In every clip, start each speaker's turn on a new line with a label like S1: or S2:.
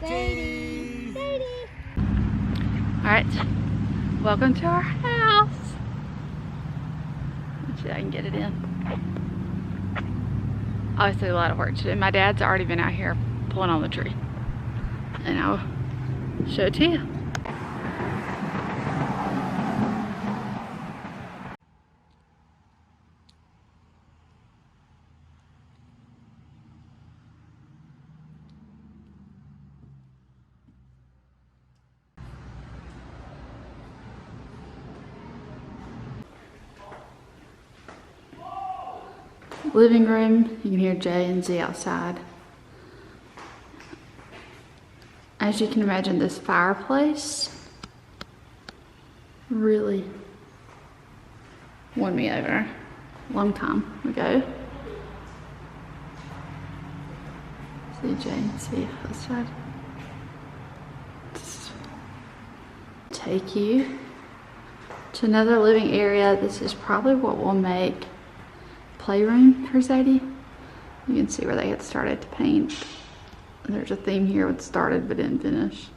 S1: Sadie! Sadie!
S2: Alright, welcome to our house. Let's see if I can get it in. Obviously a lot of work to do. My dad's already been out here pulling on the tree. And I'll show it to you. Living room, you can hear Jay and Z outside. As you can imagine, this fireplace really won me over a long time ago. See Jay and Z outside. Just take you to another living area. This is probably what we'll make playroom for Sadie. You can see where they had started to paint. There's a theme here with started but didn't finish.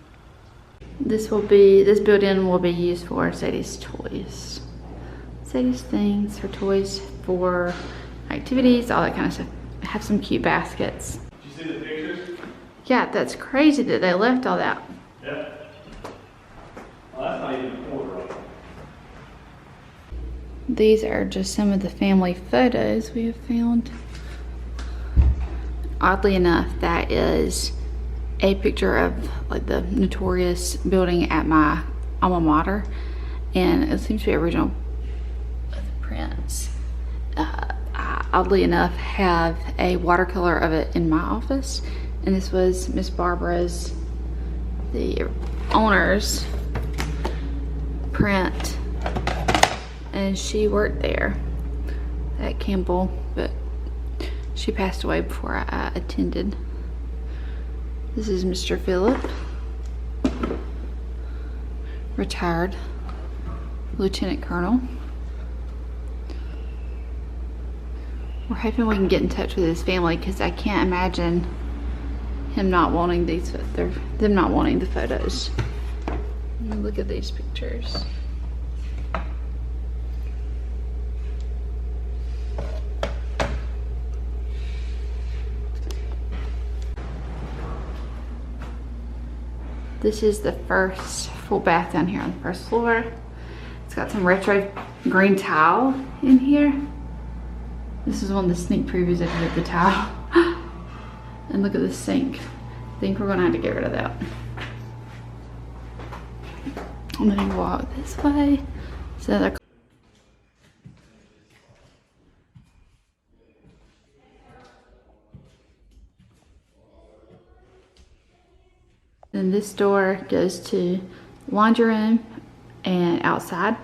S2: This built-in will be used for Sadie's toys. Sadie's things, her toys for activities, all that kind of stuff. I have some cute baskets.
S3: Did you see the pictures?
S2: Yeah, that's crazy that they left all that.
S3: Yeah. Well, that's not even a quarter of it.
S2: These are just some of the family photos we have found. Oddly enough, that is a picture of like the notorious building at my alma mater, and it seems to be original of the prints. I, oddly enough, have a watercolor of it in my office, and this was Miss Barbara's, the owner's print. And she worked there at Campbell, but she passed away before I attended. This is Mr. Phillip, retired Lieutenant Colonel. We're hoping we can get in touch with his family because I can't imagine him not wanting them not wanting the photos. Look at these pictures. This is the first full bath down here on the first floor. It's got some retro green tile in here. This is one of the sneak previews I did of the tile. And look at the sink. I think we're gonna have to get rid of that. I'm gonna walk this way. So then this door goes to laundry room and outside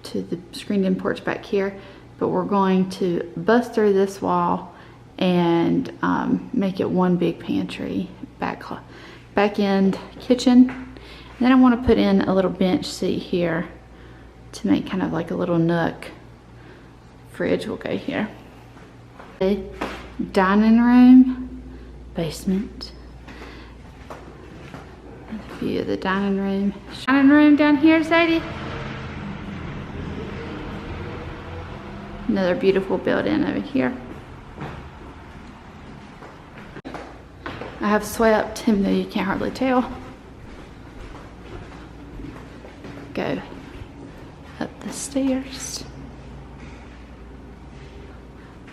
S2: to the screened-in porch back here. But we're going to bust through this wall and make it one big pantry, back end kitchen. And then I want to put in a little bench seat here to make kind of like a little nook. Fridge will go here. Dining room, basement. View of the dining room. Dining room down here, Sadie. Another beautiful built-in over here. I have swept, even though you can't hardly tell. Go up the stairs.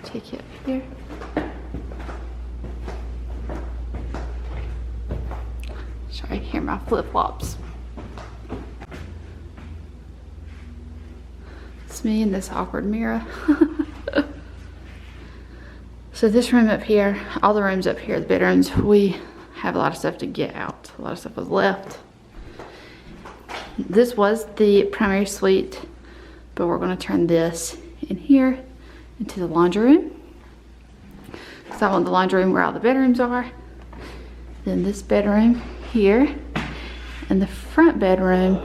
S2: Take you up here. Sorry, hear my flip-flops. It's me in this awkward mirror. So this room up here, all the rooms up here, the bedrooms, we have a lot of stuff to get out. A lot of stuff was left. This was the primary suite, but we're gonna turn this in here into the laundry room. Because I want the laundry room where all the bedrooms are. Then this bedroom here, and the front bedroom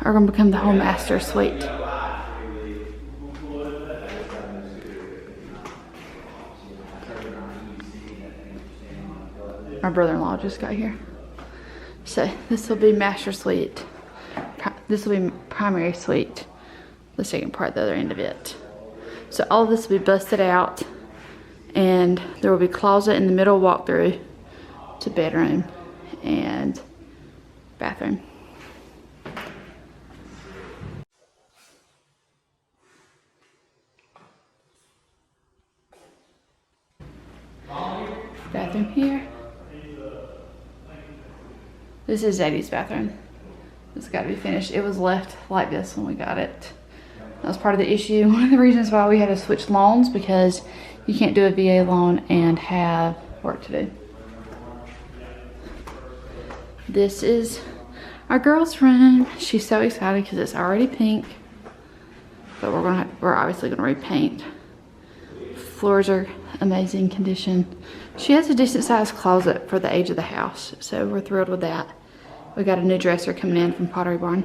S2: are gonna become the whole master suite. My brother-in-law just got here. So this will be master suite. This will be primary suite. The second part, the other end of it. So all of this will be busted out, and there will be closet in the middle walkthrough to bedroom and bathroom. Bathroom here. This is Zadie's bathroom. It's got to be finished. It was left like this when we got it. That was part of the issue. One of the reasons why we had to switch loans, because you can't do a VA loan and have work to do. This is our girl's room. She's so excited because it's already pink, but we're obviously gonna repaint. Floors are amazing condition. She has a decent sized closet for the age of the house, so we're thrilled with that. We got a new dresser coming in from Pottery Barn.